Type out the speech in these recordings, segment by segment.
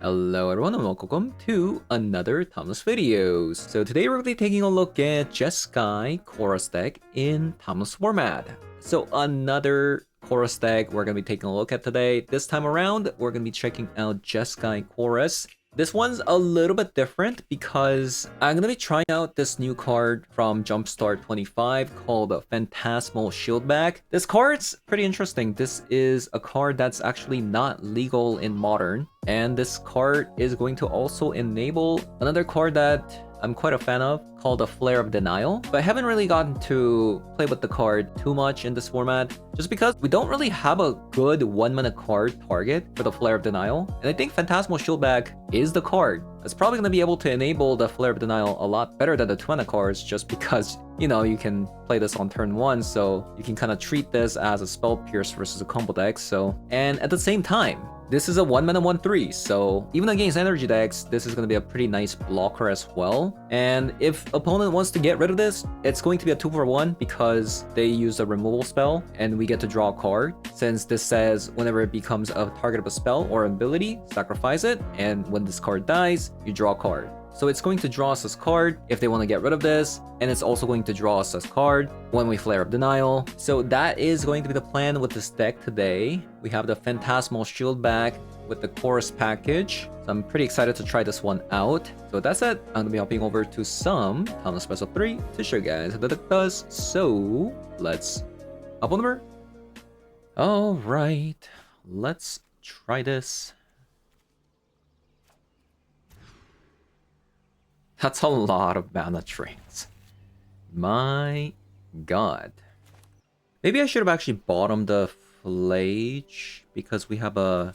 Hello everyone and welcome to another Timeless Videos. So today we're going to be taking a look at Jeskai Chorus deck in Timeless format. So another Chorus deck we're going to be taking a look at today. This time around, we're going to be checking out Jeskai Chorus. This one's a little bit different because I'm going to be trying out this new card from Jumpstart 25 called Phantasmal Shieldback. This card's pretty interesting. This is a card that's actually not legal in Modern. And this card is going to also enable another card that I'm quite a fan of called a Flare of Denial. But I haven't really gotten to play with the card too much in this format just because we don't really have a good 1-mana card target for the Flare of Denial. And I think Phantasmal Shieldback is the card that's probably going to be able to enable the Flare of Denial a lot better than the 2-mana cards just because, you know, you can play this on turn 1, so you can kind of treat this as a Spell Pierce versus a combo deck. And at the same time, this is a 1-mana 1/3, so even against energy decks, this is going to be a pretty nice blocker as well. And if opponent wants to get rid of this, it's going to be a 2-for-1 because they use a removal spell and we get to draw a card. Since this says whenever it becomes a target of a spell or ability, sacrifice it, and when this card dies, you draw a card. So it's going to draw us this card if they want to get rid of this, and it's also going to draw us this card when we Flare of Denial. So that is going to be the plan with this deck today. We have the Phantasmal Shieldback with the Chorus package. So I'm pretty excited to try this one out. So with that said, I'm going to be hopping over to some Timeless Special 3 to show you guys how the deck does. So let's hop on over. Alright, let's try this. That's a lot of mana drains. My god. Maybe I should have actually bottomed the Flage because we have a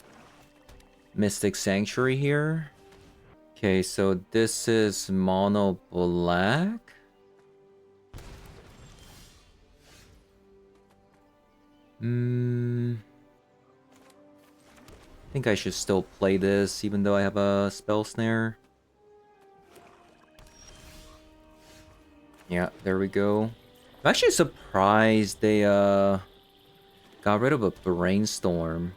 Mystic Sanctuary here. Okay, so this is mono black. I think I should still play this even though I have a Spell Snare. Yeah, there we go. I'm actually surprised they got rid of a Brainstorm.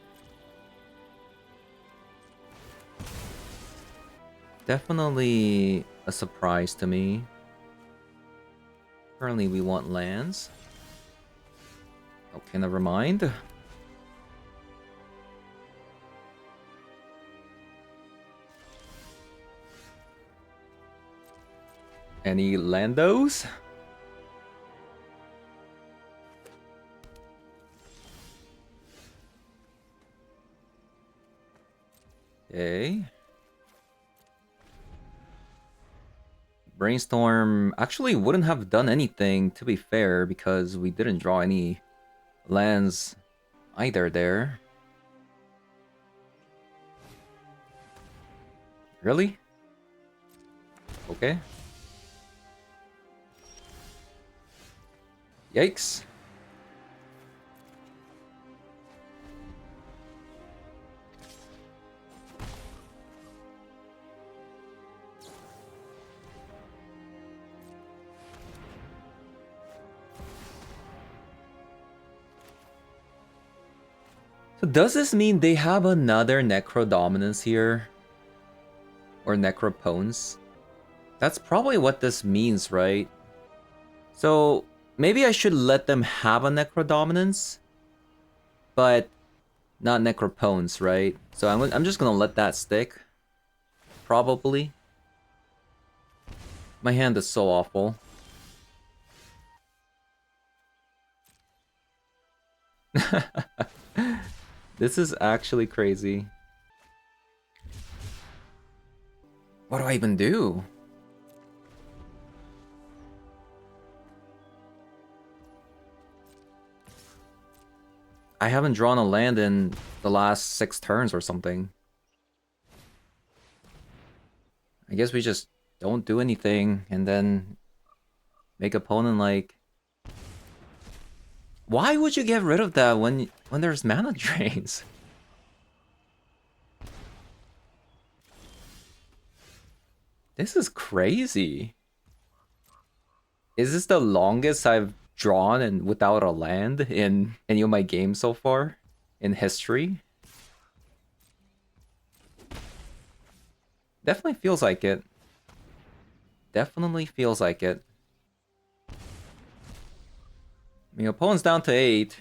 Definitely a surprise to me. Currently we want lands. Okay, never mind. Any Landos? Okay. Brainstorm actually wouldn't have done anything, to be fair, because we didn't draw any lands either there. Really? Okay. Yikes. So does this mean they have another Necro Dominance here? Or Necropons? That's probably what this means, right? So maybe I should let them have a Necro Dominance, but not Necropons, right? So I'm just gonna let that stick. Probably. My hand is so awful. This is actually crazy. What do I even do? I haven't drawn a land in the last 6 turns or something. I guess we just don't do anything and then make opponent like... Why would you get rid of that when there's mana drains? This is crazy. Is this the longest I've drawn and without a land in any of my games so far in history? Definitely feels like it. Definitely feels like it. I mean, opponent's down to 8.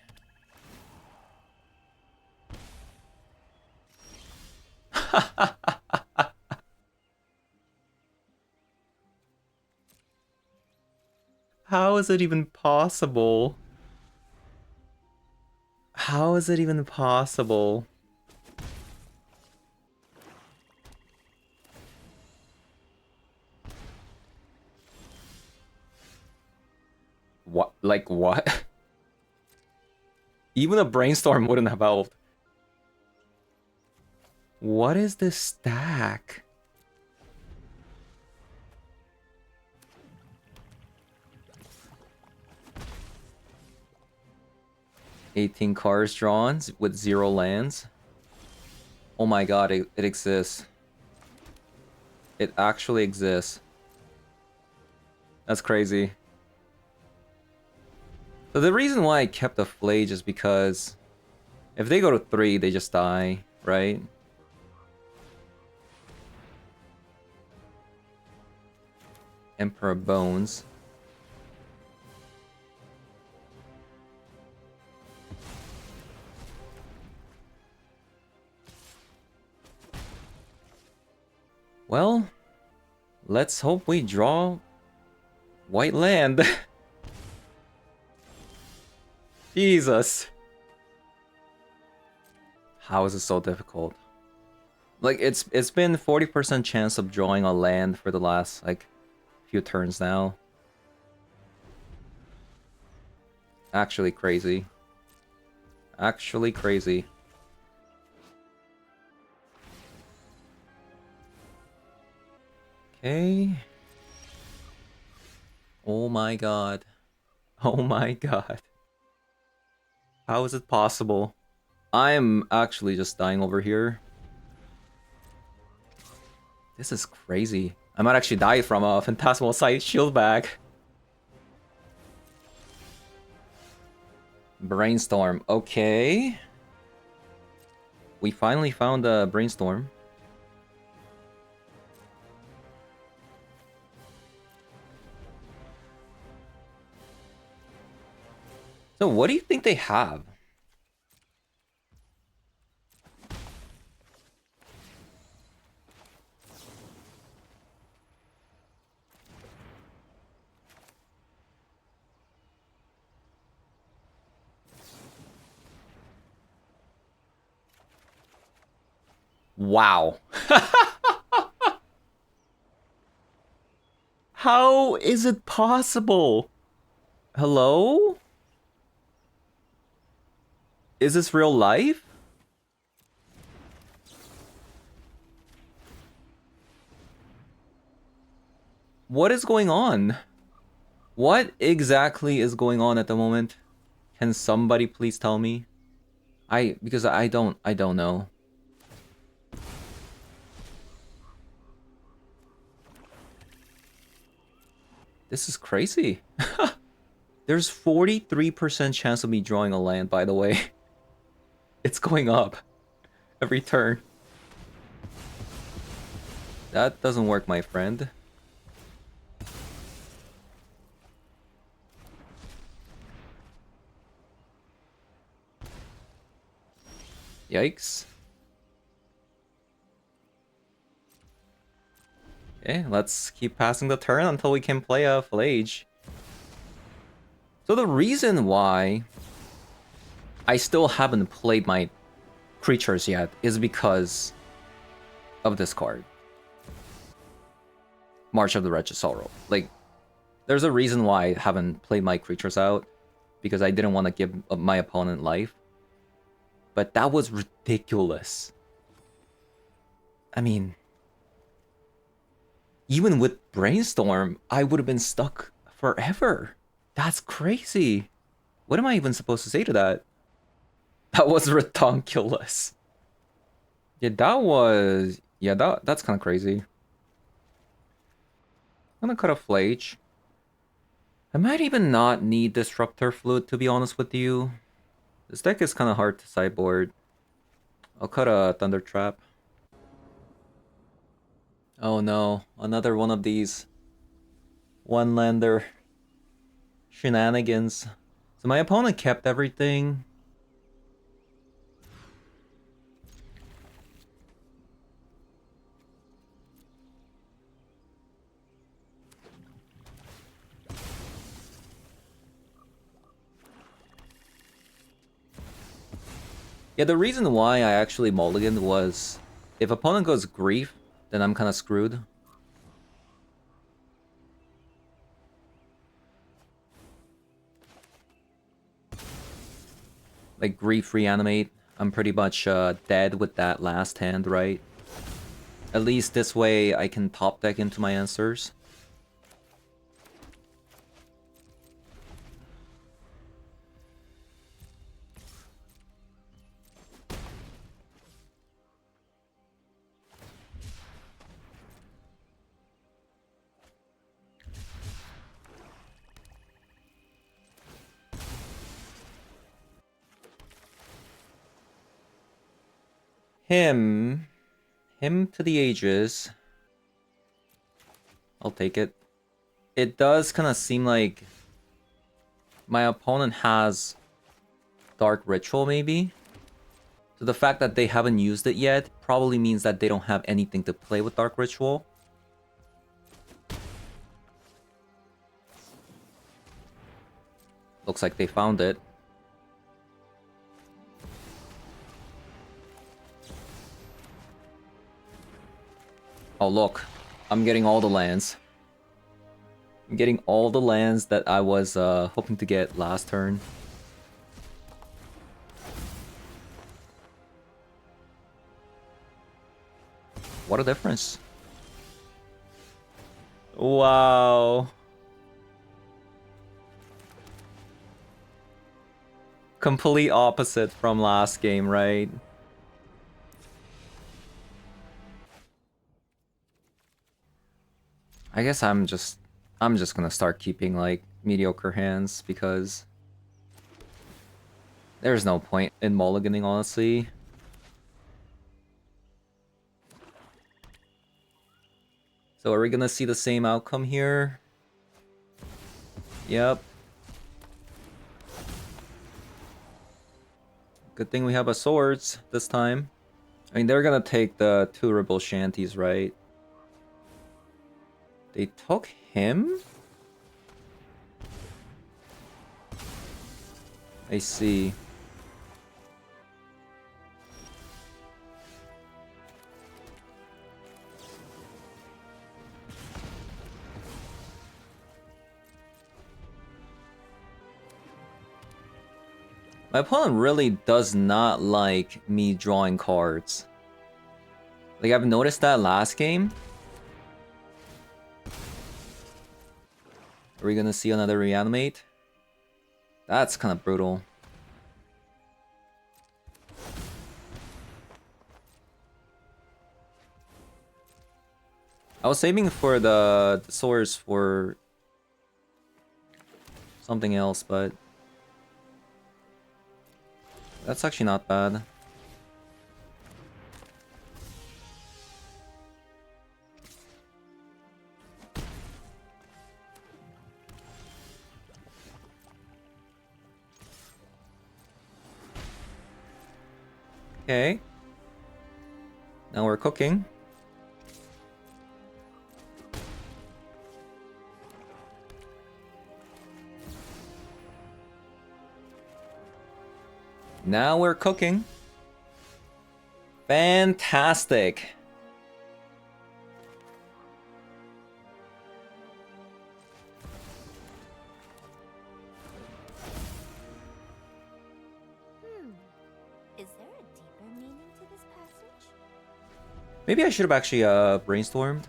How is it even possible? How is it even possible? What? Like what? Even a brainstorm wouldn't have helped. What is this stack? "18 cards drawn with 0 lands." Oh my god, it exists. It actually exists. That's crazy. So the reason why I kept the Flage is because if they go to 3, they just die, right? Emperor Bones. Well, let's hope we draw white land. Jesus. How is it so difficult? Like it's been 40% chance of drawing a land for the last like few turns now. Actually crazy. Actually crazy. Okay. Oh my god. Oh my god. How is it possible? I'm actually just dying over here. This is crazy. I might actually die from a Phantasmal Sight shield bag. Brainstorm. Okay. We finally found a Brainstorm. So what do you think they have? Wow. How is it possible? Hello? Is this real life? What is going on? What exactly is going on at the moment? Can somebody please tell me? Because I don't know. This is crazy. There's 43% chance of me drawing a land, by the way. It's going up every turn. That doesn't work, my friend. Yikes. Okay, let's keep passing the turn until we can play a Flage. So the reason why I still haven't played my creatures yet is because of this card. March of the Wretched Sorrow. Like, there's a reason why I haven't played my creatures out, because I didn't want to give my opponent life. But that was ridiculous. I mean, even with Brainstorm, I would have been stuck forever. That's crazy. What am I even supposed to say to that? That was redonkulous. Yeah, that was... Yeah, that's kind of crazy. I'm gonna cut a Flage. I might even not need Disruptor Fluid, to be honest with you. This deck is kind of hard to sideboard. I'll cut a Thunder Trap. Oh no, another one of these one-lander shenanigans. So my opponent kept everything. Yeah, the reason why I actually mulliganed was if opponent goes Grief, then I'm kind of screwed. Like Grief Reanimate, I'm pretty much dead with that last hand, right? At least this way I can top deck into my answers. Him to the ages. I'll take it. It does kind of seem like my opponent has Dark Ritual, maybe? So the fact that they haven't used it yet probably means that they don't have anything to play with Dark Ritual. Looks like they found it. Oh look, I'm getting all the lands. I'm getting all the lands that I was hoping to get last turn. What a difference. Wow. Complete opposite from last game, right? I guess I'm just gonna start keeping like mediocre hands because there's no point in mulliganing, honestly. So are we gonna see the same outcome here? Yep. Good thing we have a swords this time. I mean, they're gonna take the 2 Rebel Shanties, right? They took him? I see. My opponent really does not like me drawing cards. Like, I've noticed that last game. Are we gonna see another reanimate? That's kind of brutal. I was saving for the swords for something else, but that's actually not bad. Okay. Now we're cooking. Now we're cooking. Fantastic. Is there a deeper meaning to this passage? Maybe I should have actually brainstormed.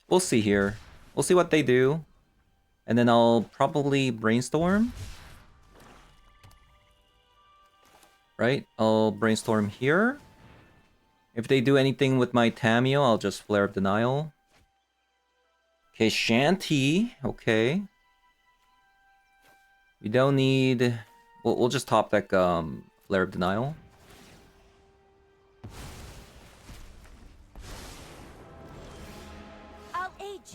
We'll see here. We'll see what they do. And then I'll probably brainstorm. Right? I'll brainstorm here. If they do anything with my Tamio, I'll just Flare of Denial. Okay, Shanty. Okay. We don't need... We'll just top deck Flare of Denial.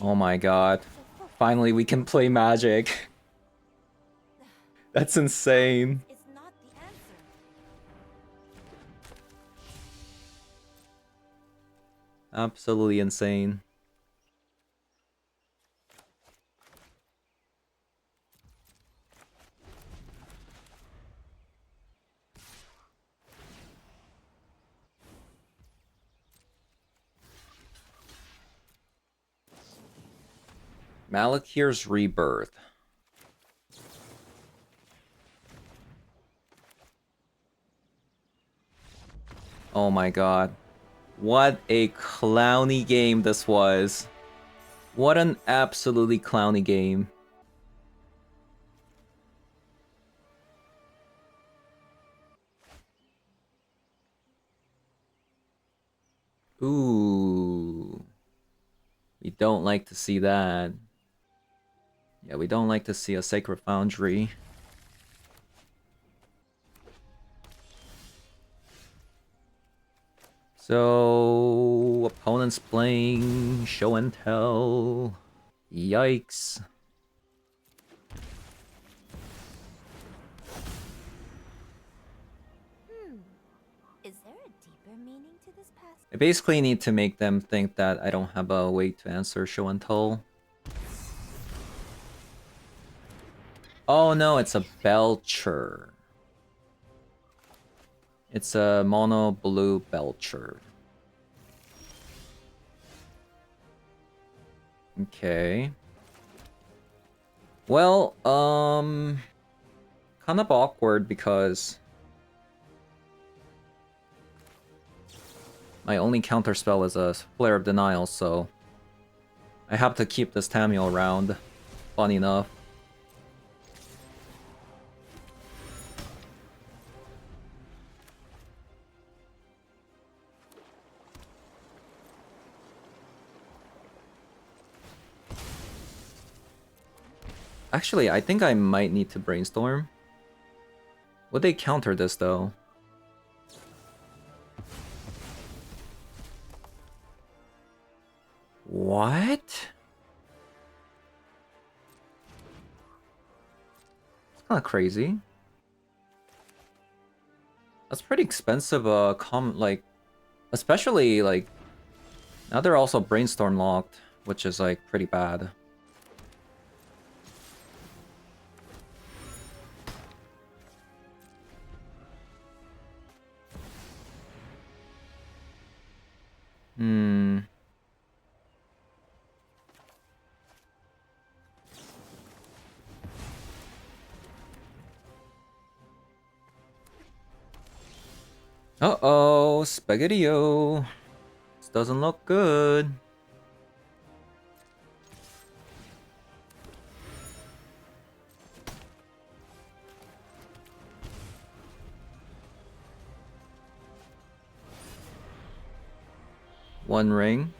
Oh my god. Finally we can play Magic. That's insane. It's not the answer. Absolutely insane. Malakir's Rebirth. Oh my god. What a clowny game this was. What an absolutely clowny game. Ooh. We don't like to see that. Yeah, we don't like to see a Sacred Foundry. So, opponents playing Show and Tell. Yikes. Is there a deeper meaning to this past? I basically need to make them think that I don't have a way to answer Show and Tell. Oh no, it's a Belcher. It's a mono blue Belcher. Okay. Well, kind of awkward because my only counter spell is a Flare of Denial, so I have to keep this Tamio around. Funny enough. Actually, I think I might need to brainstorm. Would they counter this though? What? It's kind of crazy. That's pretty expensive, like, especially, like, now they're also brainstorm locked, which is, like, pretty bad. Hmm. Uh-oh, Spaghetti-O. This doesn't look good. One ring.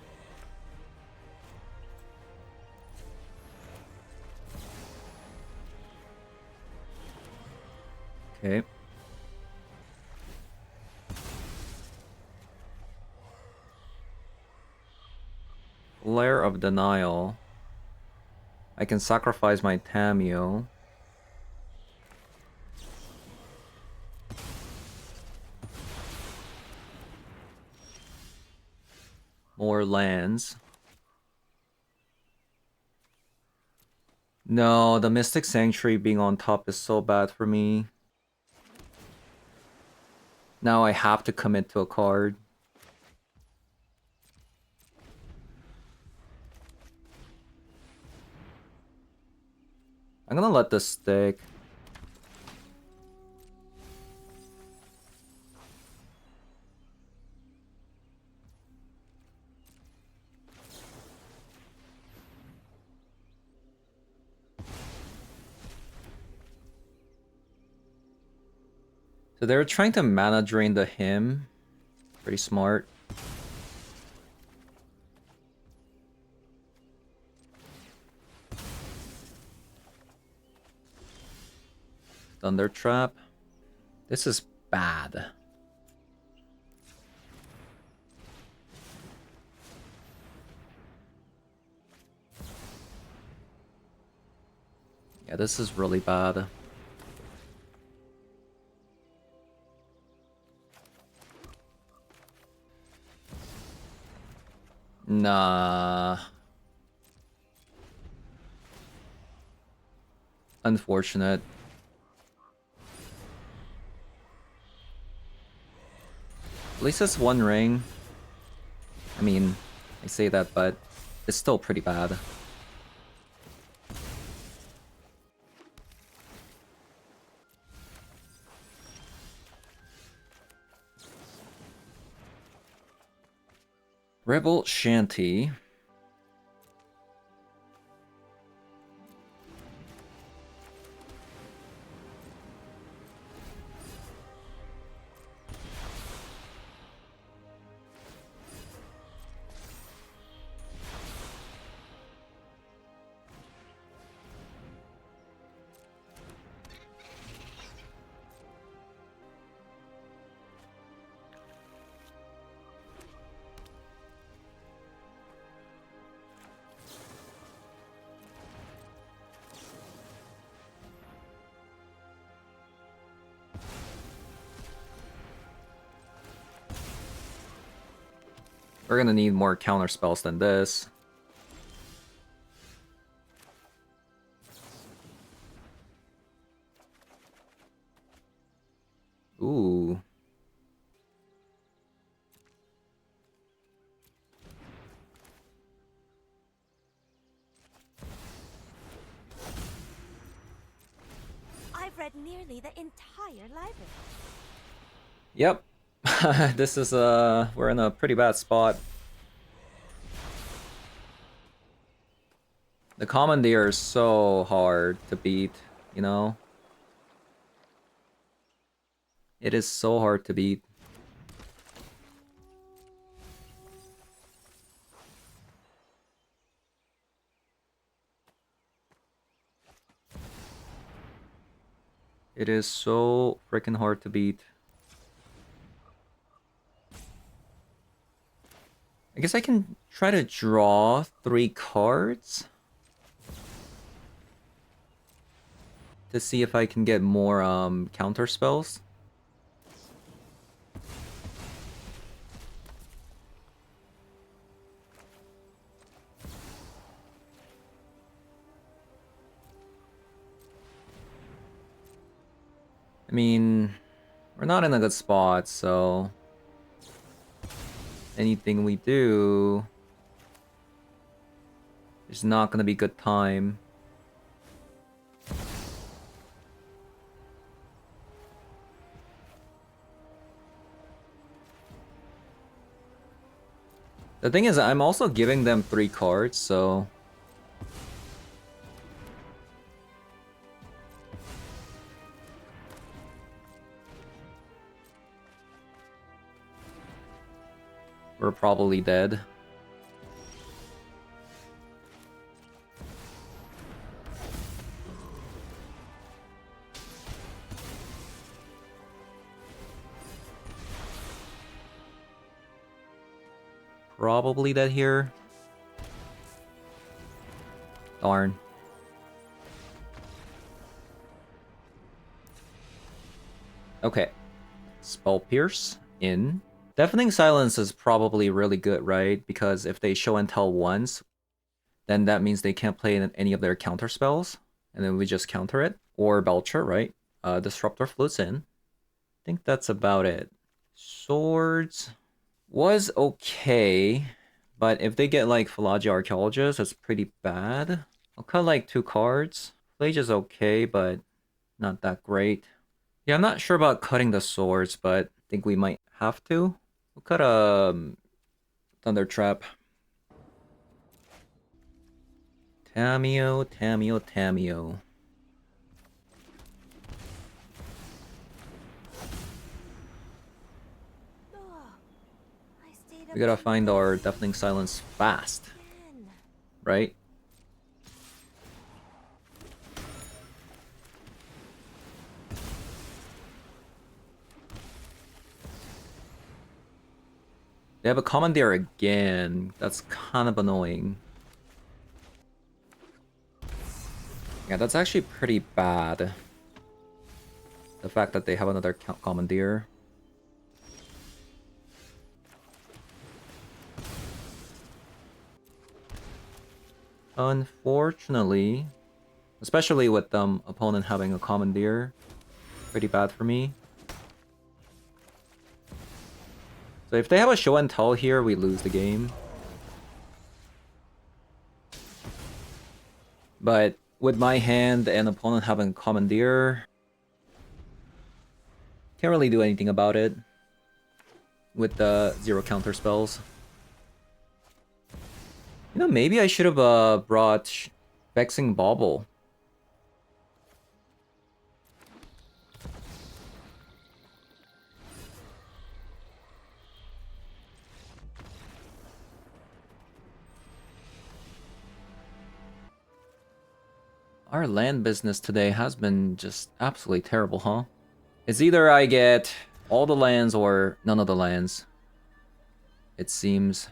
Okay. Flare of Denial. I can sacrifice my Tamio. More lands. No, the Mystic Sanctuary being on top is so bad for me. Now I have to commit to a card. I'm gonna let this stick. So they're trying to mana drain the him. Pretty smart. Thunder Trap. This is bad. Yeah, this is really bad. Nah. Unfortunate. At least it's one ring. I mean, I say that, but it's still pretty bad. Rebel Shanty. We're gonna need more counter spells than this. Ooh. I've read nearly the entire library. Yep. This is we're in a pretty bad spot. The commandeer is so hard to beat, you know? It is so hard to beat. It is so freaking hard to beat. I guess I can try to draw 3 cards to see if I can get more counter spells. I mean, we're not in a good spot, so anything we do is not gonna be good time. The thing is, I'm also giving them 3 cards, so we're probably dead. Probably dead here. Darn. Okay. Spell Pierce in. Deafening Silence is probably really good, right? Because if they show and tell once, then that means they can't play any of their counter spells. And then we just counter it. Or Belcher, right? Disruptor Flutes in. I think that's about it. Swords was okay. But if they get like Philology Archaeologist, that's pretty bad. I'll cut like 2 cards. Phage is okay, but not that great. Yeah, I'm not sure about cutting the swords, but I think we might have to. We'll cut a Thunder Trap. Tamio, Tamio, Tamio. We gotta find our Deafening Silence fast, right? They have a Commandeer again. That's kind of annoying. Yeah, that's actually pretty bad. The fact that they have another commandeer. Unfortunately, especially with opponent having a commandeer, pretty bad for me. So if they have a show and tell here, we lose the game. But with my hand and opponent having commandeer, can't really do anything about it with the 0 counter spells. You know, maybe I should have brought Vexing Bauble. Our land business today has been just absolutely terrible, huh? It's either I get all the lands or none of the lands. It seems.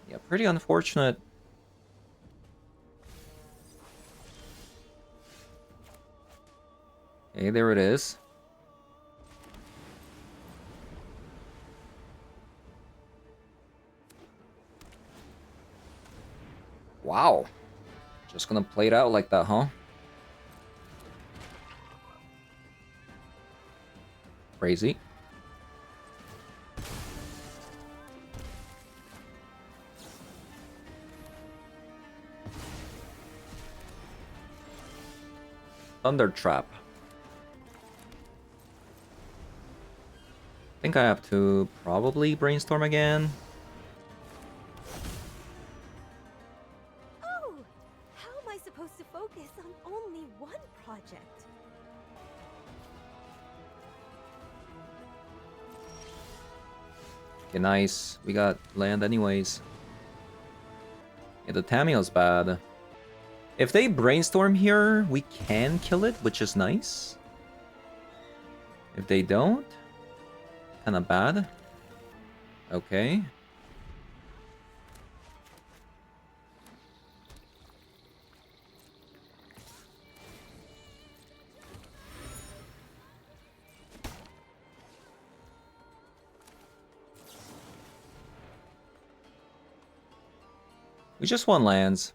Yeah, pretty unfortunate. Okay, there it is. Wow. Just gonna play it out like that, huh? Crazy. Thunder Trap. I think I have to probably brainstorm again. Oh! How am I supposed to focus on only one project? Okay, nice. We got land anyways. Yeah, the Tamiyo's bad. If they brainstorm here, we can kill it, which is nice. If they don't, kinda bad. Okay. We just won lands.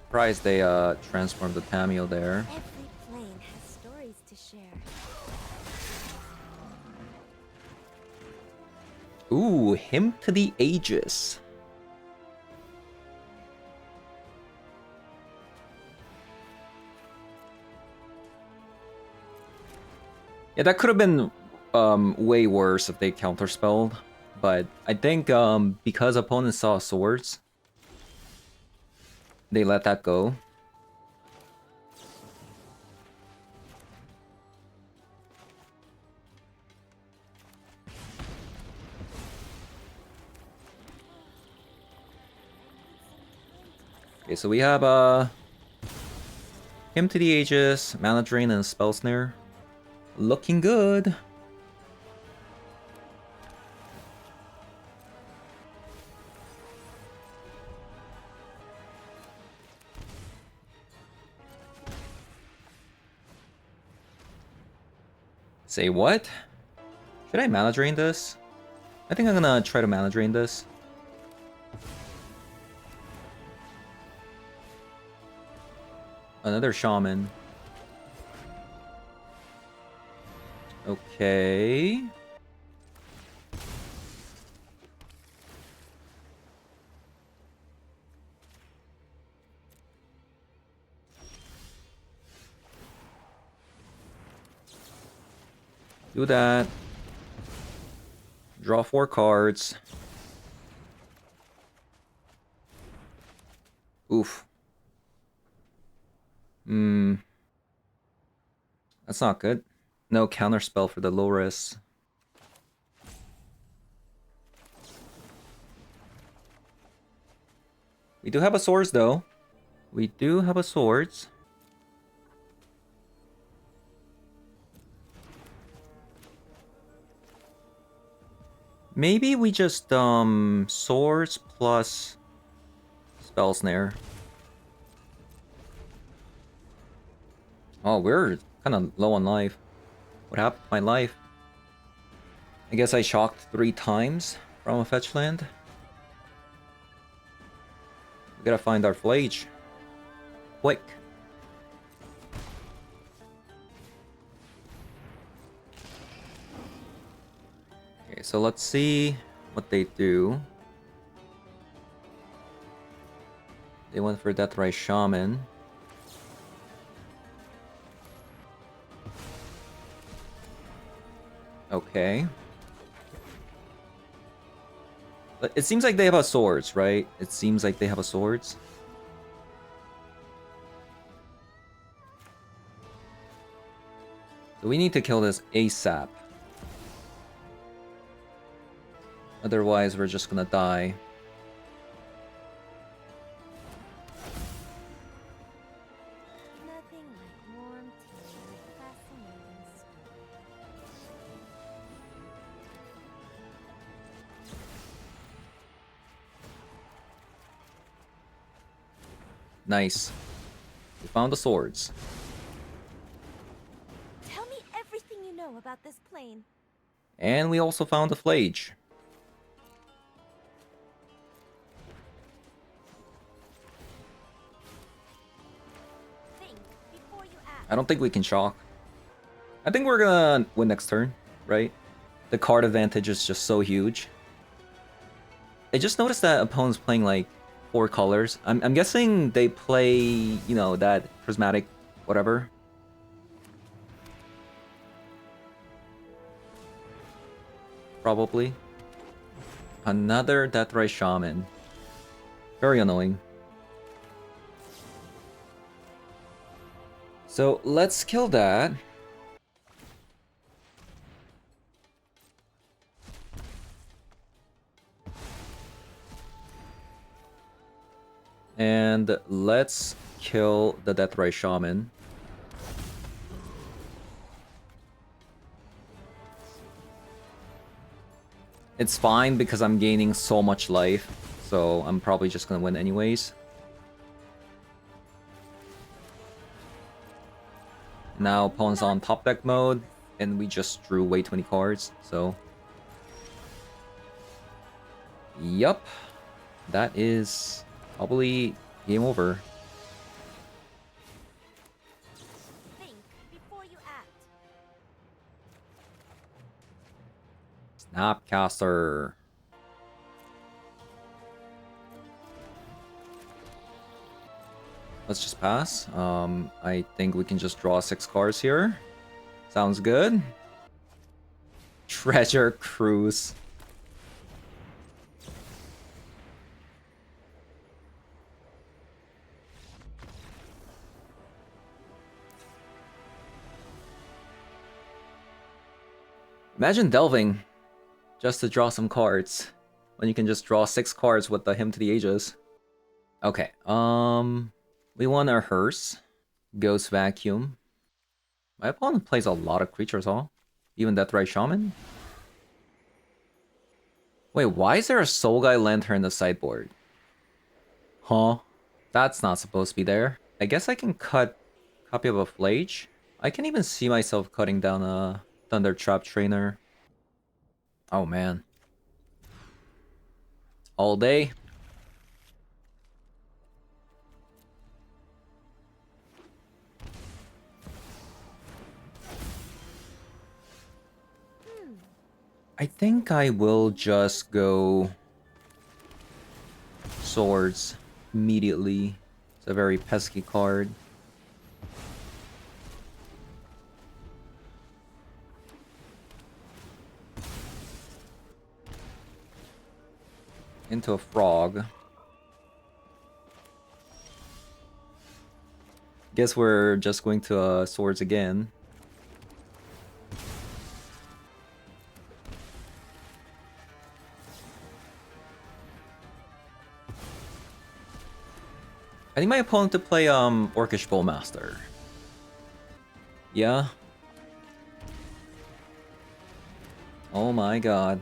Surprised they transformed the Tamiyo there. Every plane has stories to share. Ooh, Hymn to the Aegis. Yeah, that could have been way worse if they counterspelled, but I think because opponents saw swords, they let that go. Okay, so we have Hymn to the Aegis, Mana Drain, and Spell Snare. Looking good. Say what? Should I Mana Drain this? I think I'm gonna try to Mana Drain this. Another Shaman. Okay. Do that. Draw 4 cards. Oof. Hmm. That's not good. No counterspell for the low risk. We do have a swords though. We do have a swords. Maybe we just swords plus spell snare. Oh, we're kind of low on life. What happened to my life? I guess I shocked 3 times from a fetch land. We gotta find our flage. Quick. Okay, so let's see what they do. They went for Deathrise Shaman. Okay. But it seems like they have a swords, right? It seems like they have a swords. So we need to kill this ASAP. Otherwise, we're just gonna die. Nothing like warm tea with fascinating Nice. We found the swords. Tell me everything you know about this plane. And we also found the flage. Think before you act. I don't think we can shock. I think we're gonna win next turn, right? The card advantage is just so huge. I just noticed that opponents playing like 4 colors. I'm guessing they play, you know, that prismatic whatever. Probably. Another Deathrise Shaman. Very annoying. So let's kill that. And let's kill the Deathrise Shaman. It's fine because I'm gaining so much life, so I'm probably just gonna win anyways. Now opponent's on top deck mode, and we just drew way too many cards, so... Yup. That is probably game over. Think before you act. Snapcaster. Let's just pass. I think we can just draw 6 cards here. Sounds good. Treasure Cruise. Imagine delving just to draw some cards when you can just draw 6 cards with the Hymn to the Ages. Okay, we want our Hearse, Ghost Vacuum. My opponent plays a lot of creatures, huh? Even Deathrise Shaman? Wait, why is there a Soul Guy Lantern in the sideboard? Huh? That's not supposed to be there. I guess I can cut copy of a Flage. I can even see myself cutting down a Thunder Trap Trainer. Oh man. All day. I think I will just go Swords immediately. It's a very pesky card. Into a Frog. Guess we're just going to swords again. I think my opponent to play Orcish Bowmaster. Yeah. Oh my god.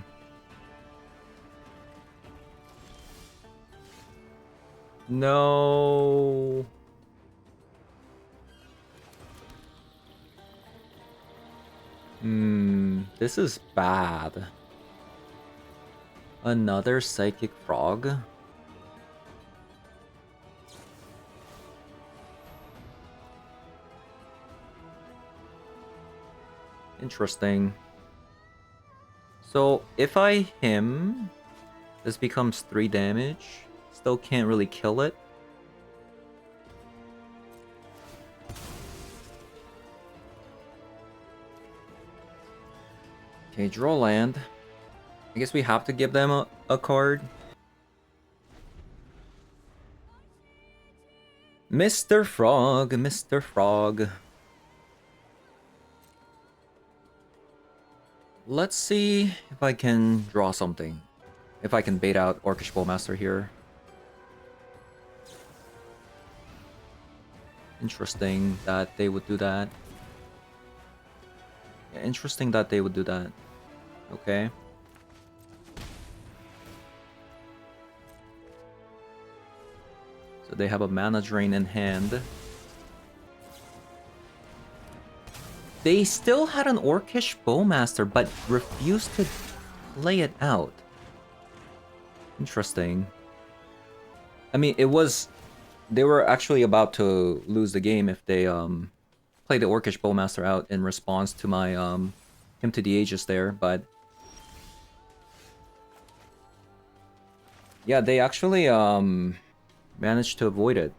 No. This is bad. Another Psychic Frog? Interesting. So if I him, this becomes 3 damage. Still can't really kill it. Okay, draw land. I guess we have to give them a card. Mr. Frog, Mr. Frog. Let's see if I can draw something. If I can bait out Orcish Bowmaster here. Interesting that they would do that. Yeah, interesting that they would do that. Okay. So they have a mana drain in hand. They still had an Orcish Bowmaster, but refused to play it out. Interesting. I mean, it was... They were actually about to lose the game if they played the Orcish Bowmaster out in response to my Hymn to the Ages there, but... Yeah, they actually managed to avoid it.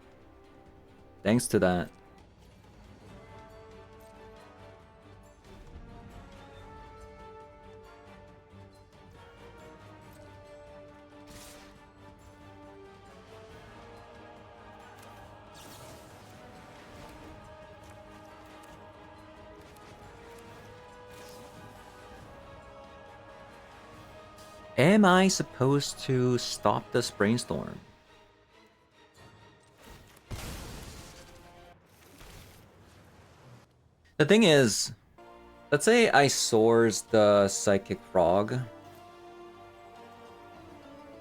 Thanks to that. Am I supposed to stop this brainstorm? The thing is, let's say I source the Psychic Frog.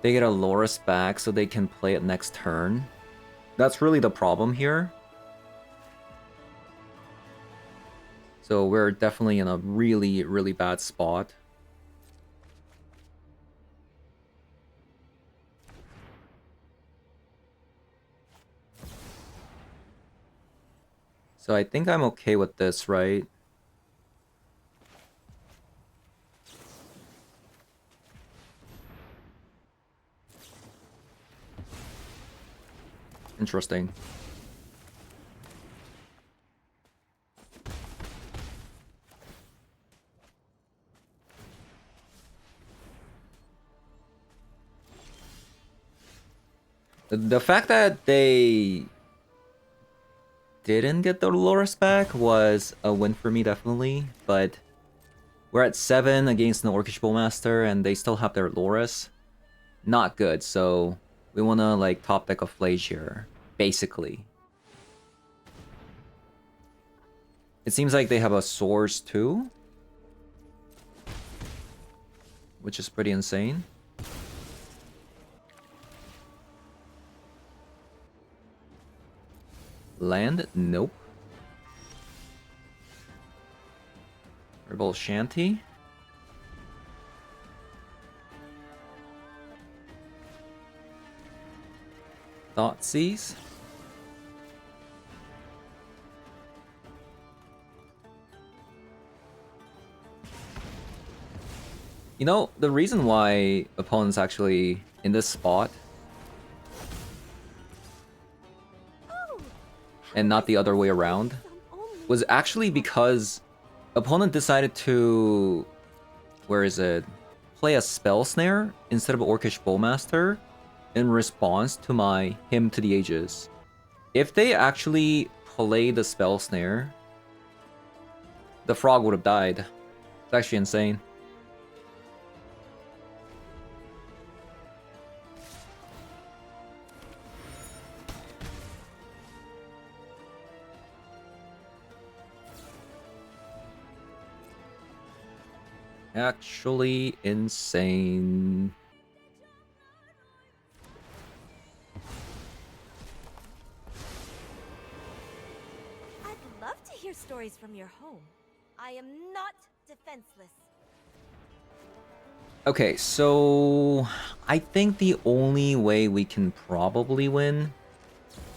They get a Loris back so they can play it next turn. That's really the problem here. So we're definitely in a really, really bad spot. So I think I'm okay with this, right? Interesting. The fact that they didn't get the Loris back was a win for me, definitely. But we're at 7 against an Orcish Bowmaster, and they still have their Loris. Not good, so we want to like top deck a Flage here, basically. It seems like they have a Swords too, which is pretty insane. Land? Nope. Rebel Shanty? Thoughtseize? You know, the reason why opponents actually in this spot and not the other way around was actually because opponent decided to, where is it, play a Spell Snare instead of Orcish Bowmaster in response to my Hymn to the Ages. If they actually played the Spell Snare, the frog would have died. It's actually insane. Actually insane. I'd love to hear stories from your home. I am not defenseless. Okay, so I think the only way we can probably win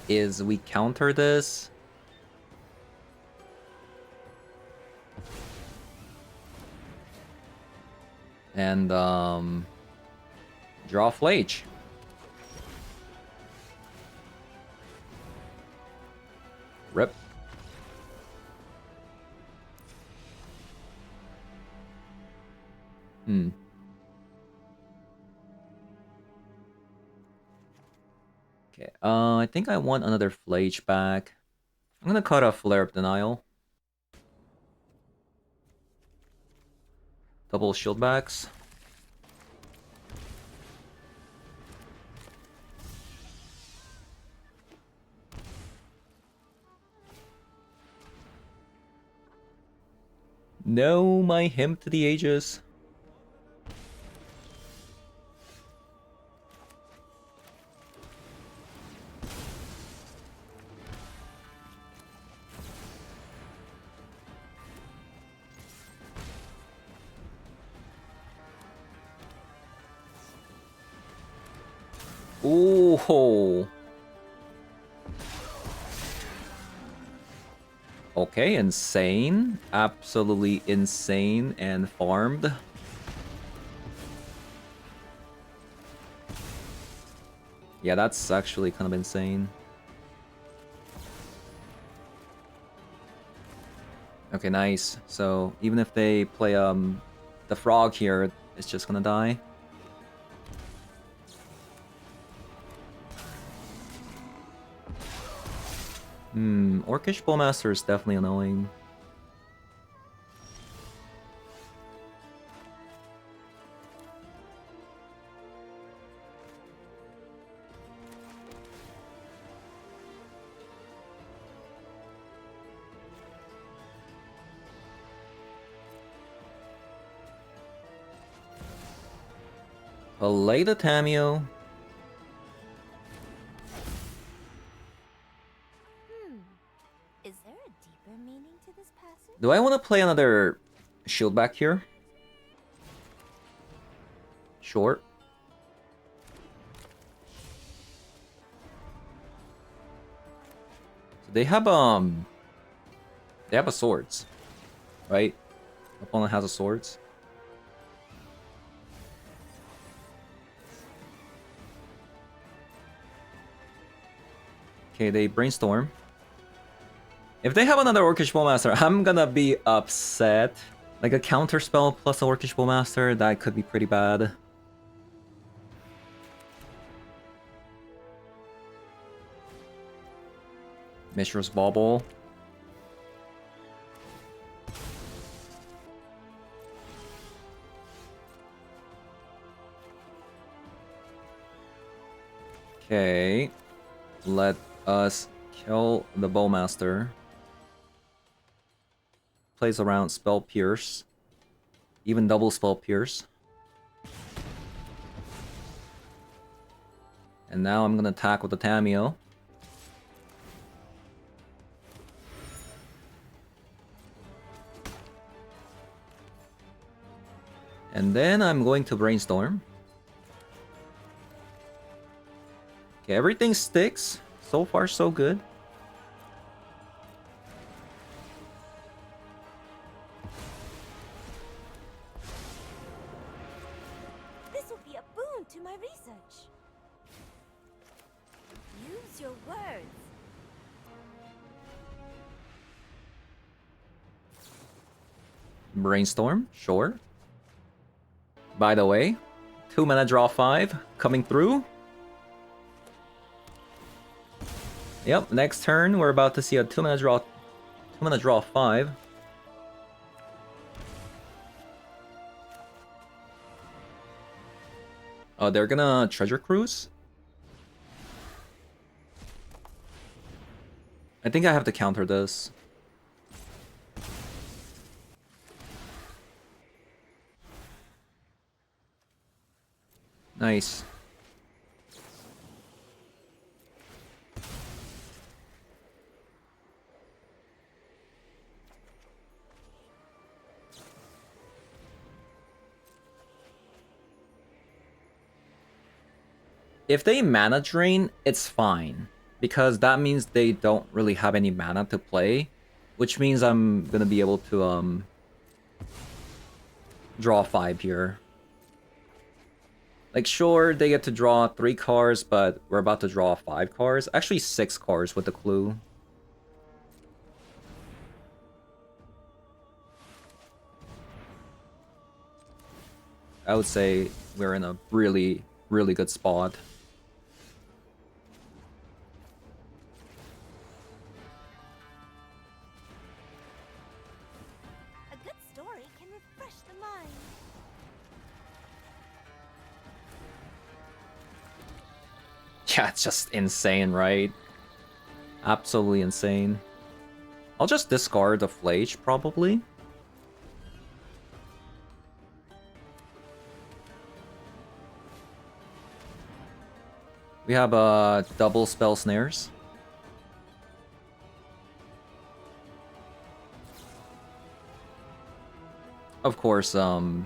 is we counter this. And draw Flage. Rip. Okay, I think I want another Flage back. I'm gonna cut off Flare of Denial. Double shield backs. No, my Hymn to the Ages. Ooh. Okay, insane. Absolutely insane and farmed. Yeah, that's actually kind of insane. Okay, nice. So even if they play the frog here, it's just gonna die. Orcish Bowmaster is definitely annoying. Play the Tameo. Is there a deeper meaning to this passage? Do I want to play another shield back here? Sure. So they have a swords, right? Opponent has a swords. Okay, they brainstorm. If they have another Orcish Bowmaster, I'm gonna be upset. Like a counter spell plus an Orcish Bowmaster, that could be pretty bad. Mishra's Bauble. Okay. Let us kill the Bowmaster. Plays around Spell Pierce. Even double Spell Pierce. And now I'm gonna attack with the Tameo. And then I'm going to Brainstorm. Okay, everything sticks. So far, so good. This will be a boon to my research. Use your words. Brainstorm, sure. By the way, 2 mana draw 5 coming through. Yep, next turn we're about to see a 2-mana draw 2-mana draw 5. Oh, they're gonna treasure cruise? I think I have to counter this. Nice. If they mana drain, it's fine. Because that means they don't really have any mana to play. Which means I'm gonna be able to draw 5 here. Like, sure, they get to draw 3 cards, but we're about to draw 5 cards. Actually, 6 cards with the clue. I would say we're in a really, really good spot. A good story can refresh the mind. Yeah, it's just insane, right? Absolutely insane. I'll just discard the Flage, probably. We have double spell snares. Of course, that's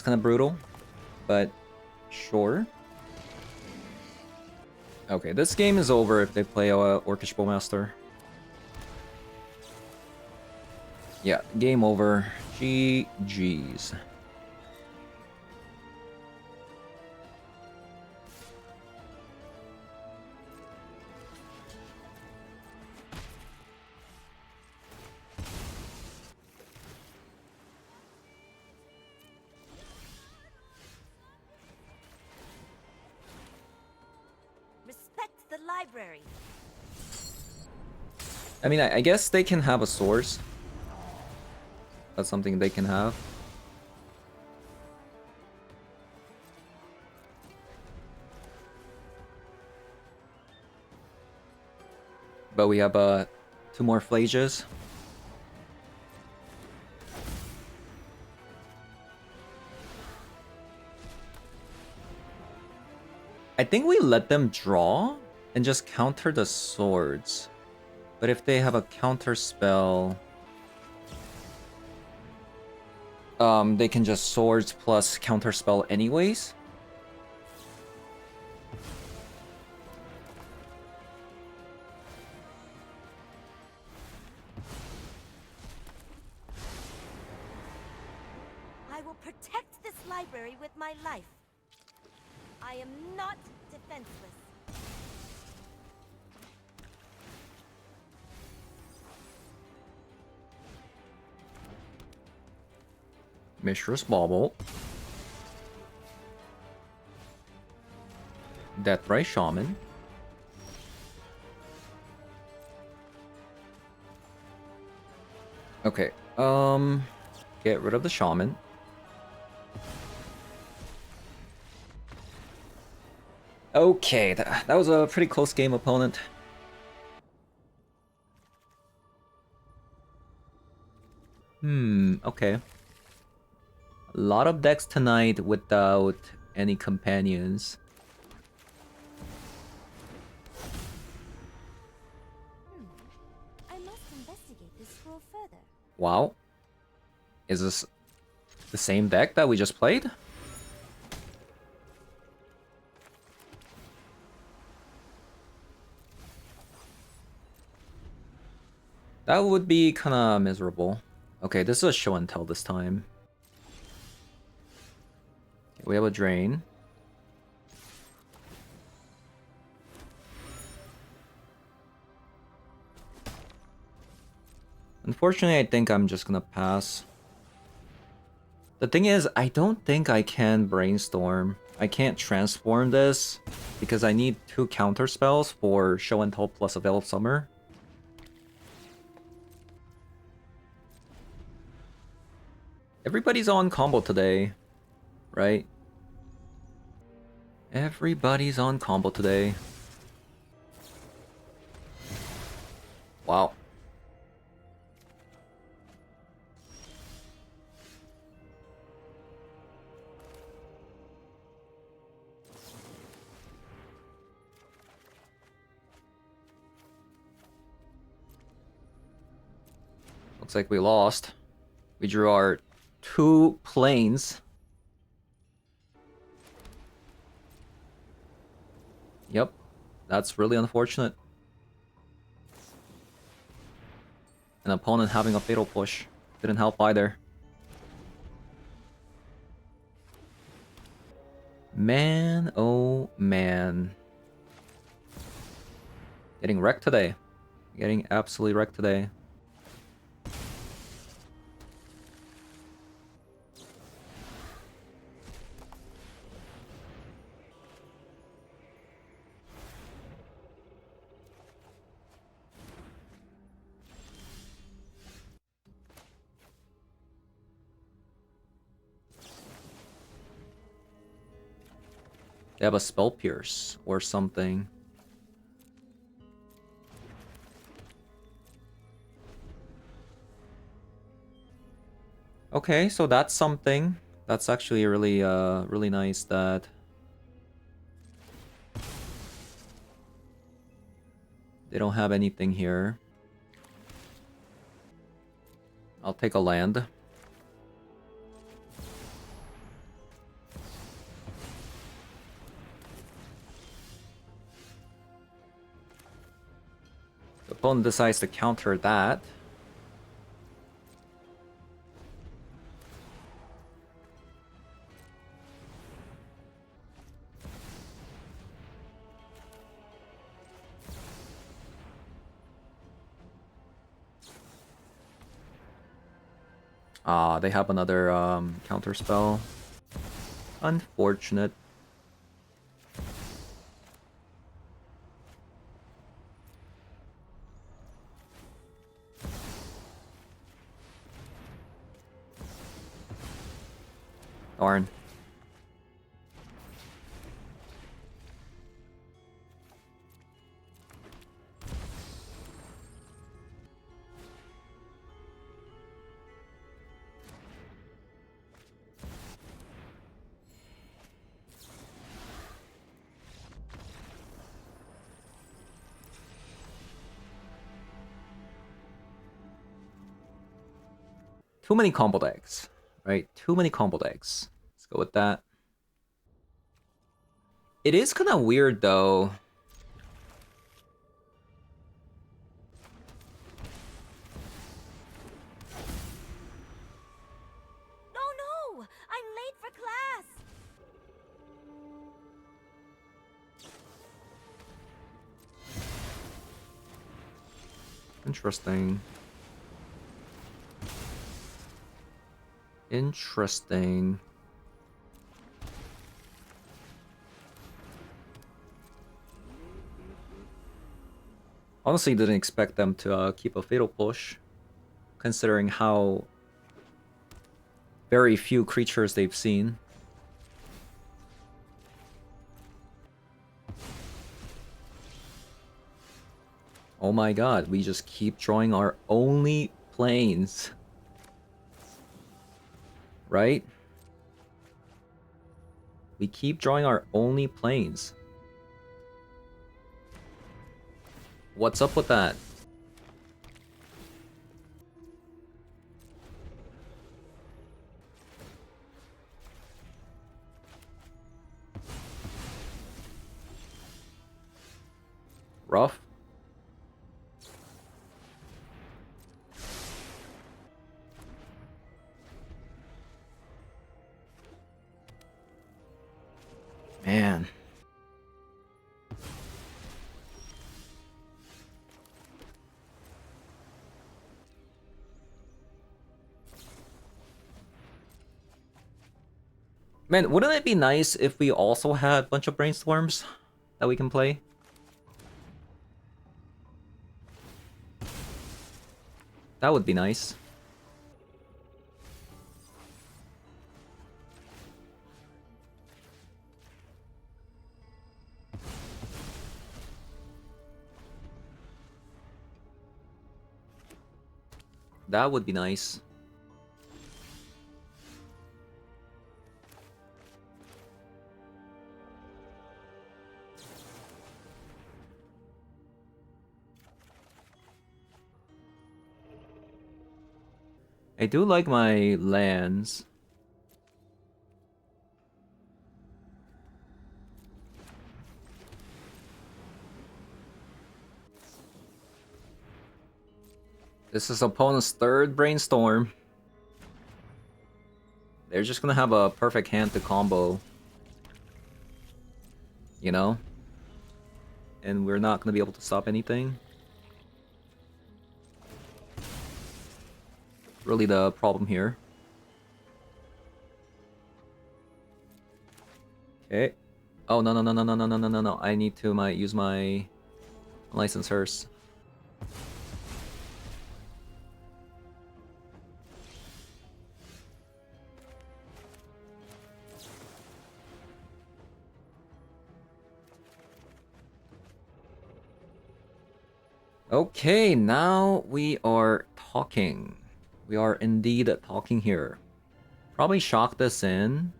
kind of brutal, but sure. Okay, this game is over if they play Orcish Bowmaster. Yeah, game over. GG's. Respect the library. I mean, I guess they can have a source. That's something they can have. But we have 2 more Flages. I think we let them draw and just counter the swords. But if they have a counter spell, they can just swords plus counter spell anyways. I will protect this library with my life. I am not defenseless. Mistress Bauble. Deathray Shaman. Okay, get rid of the Shaman. Okay, that was a pretty close game, opponent. Okay. A lot of decks tonight without any companions. I must investigate this scroll further. Wow. Is this the same deck that we just played? That would be kind of miserable. Okay, this is a show and tell this time. We have a drain. Unfortunately, I think I'm just gonna pass. The thing is, I don't think I can brainstorm. I can't transform this because I need 2 counter spells for Show and Tell plus a Veil of Summer. Everybody's on combo today, right? Everybody's on combo today. Wow. Looks like we lost. We drew our 2 planes. Yep, that's really unfortunate. An opponent having a fatal push didn't help either. Man, oh man. Getting wrecked today. Getting absolutely wrecked today. They have a Spell Pierce or something. Okay, so that's something. That's actually really really nice that they don't have anything here. I'll take a land. The opponent decides to counter that. Ah, they have another counter spell. Unfortunate. Darn. Too many combo decks, right? Too many combo decks. Let's go with that. It is kind of weird though. Oh no! I'm late for class! Interesting. Interesting. Honestly, didn't expect them to keep a fatal push, considering how very few creatures they've seen. Oh my god, we just keep drawing our only planes. Right? We keep drawing our only planes. What's up with that? Rough? Man. Man, wouldn't it be nice if we also had a bunch of brainstorms that we can play? That would be nice. That would be nice. I do like my lands. This is opponent's third brainstorm. They're just gonna have a perfect hand to combo. You know? And we're not gonna be able to stop anything. Really the problem here. Okay. Oh no no no no no no no no no no! I need to use my licensors. Okay, now we are talking. We are indeed talking here. Probably shock this in.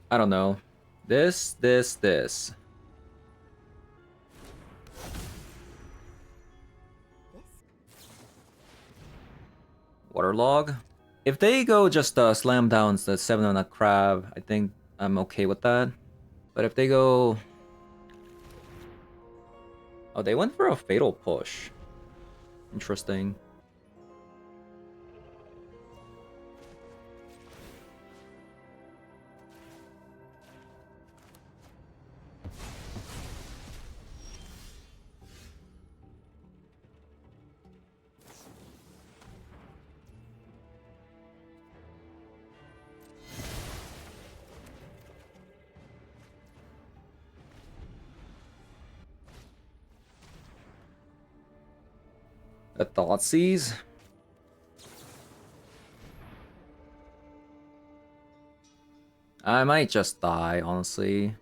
I don't know. This. This? Waterlog. If they go just slam downs the 7 on a crab, I think I'm okay with that. But if they go... Oh, they went for a fatal push. Interesting. A Thoughtseize? I might just die, honestly.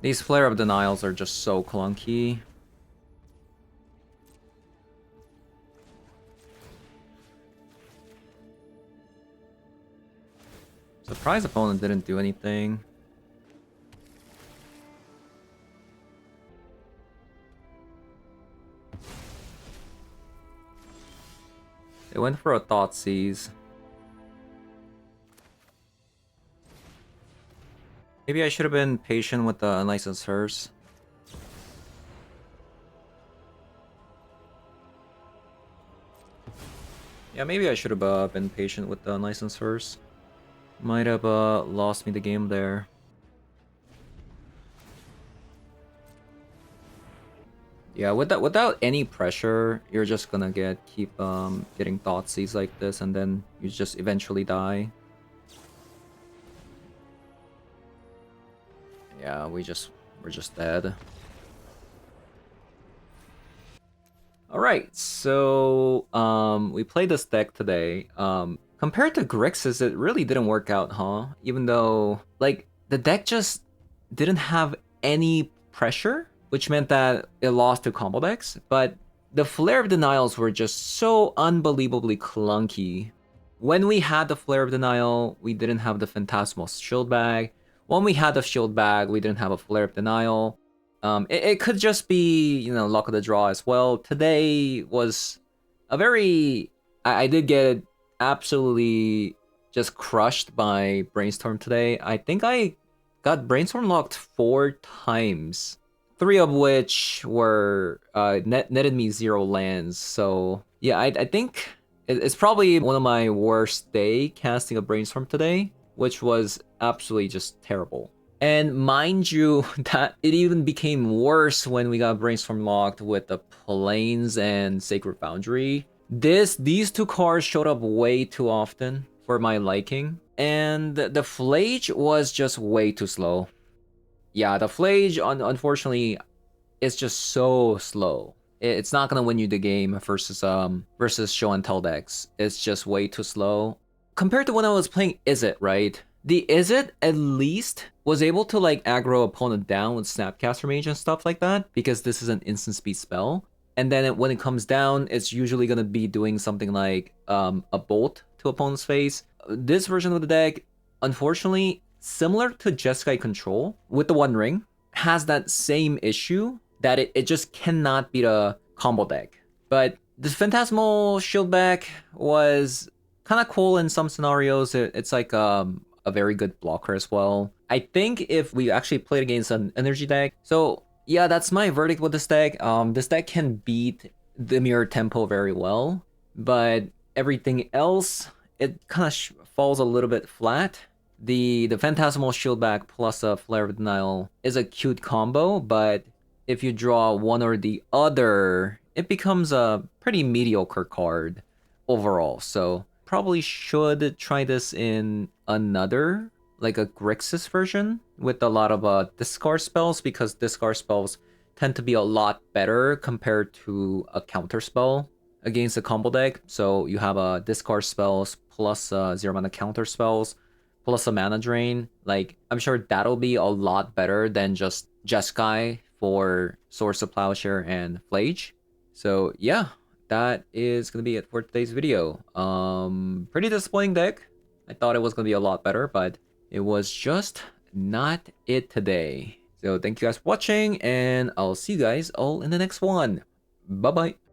These Flare of Denials are just so clunky. Surprise opponent didn't do anything. They went for a Thoughtseize. Maybe I should have been patient with the unlicensed hers. Yeah, maybe I should have been patient with the unlicensed hers. Might have lost me the game there. Yeah, without any pressure, you're just gonna keep getting Thoughtseize like this, and then you just eventually die. Yeah, we're just dead. Alright, so we played this deck today. Compared to Grixis, it really didn't work out, huh? Even though, like, the deck just didn't have any pressure, which meant that it lost to combo decks, but the Flare of Denials were just so unbelievably clunky. When we had the Flare of Denial, we didn't have the Phantasmal Shield Bag. When we had the Shield Bag, we didn't have a Flare of Denial. It could just be, you know, luck of the draw as well. Today was a very... I did get absolutely just crushed by Brainstorm today. I think I got Brainstorm locked 4 times. 3 of which were netted me 0 lands. So yeah, I think it's probably one of my worst day casting a Brainstorm today, which was absolutely just terrible. And mind you, that it even became worse when we got Brainstorm locked with the Plains and Sacred Foundry. These two cards showed up way too often for my liking, and the Flage was just way too slow. Yeah, the Flage, unfortunately, is just so slow. It's not gonna win you the game versus show and tell decks. It's just way too slow. Compared to when I was playing Izzet, right? The Izzet at least was able to like aggro opponent down with Snapcaster Mage and stuff like that, because this is an instant speed spell. And then when it comes down, it's usually gonna be doing something like a bolt to opponent's face. This version of the deck, unfortunately, similar to Jeskai Control with the One Ring, has that same issue that it just cannot beat a combo deck. But this Phantasmal Shieldback was kind of cool in some scenarios. It's like a very good blocker as well. I think if we actually played against an energy deck. So yeah, that's my verdict with this deck. This deck can beat the Mirror Tempo very well, but everything else, it kind of falls a little bit flat. The Phantasmal Shieldback plus a Flare of Denial is a cute combo, but if you draw one or the other, it becomes a pretty mediocre card overall. So probably should try this in another, like a Grixis version with a lot of discard spells, because discard spells tend to be a lot better compared to a counter spell against a combo deck. So you have a discard spells plus 0 mana counter spells plus a mana drain. Like, I'm sure that'll be a lot better than just Jeskai for Source of Plowshare and Flage. So yeah, that is gonna be it for today's video. Pretty disappointing deck. I thought it was gonna be a lot better, but it was just not it today. So thank you guys for watching, and I'll see you guys all in the next one. Bye bye.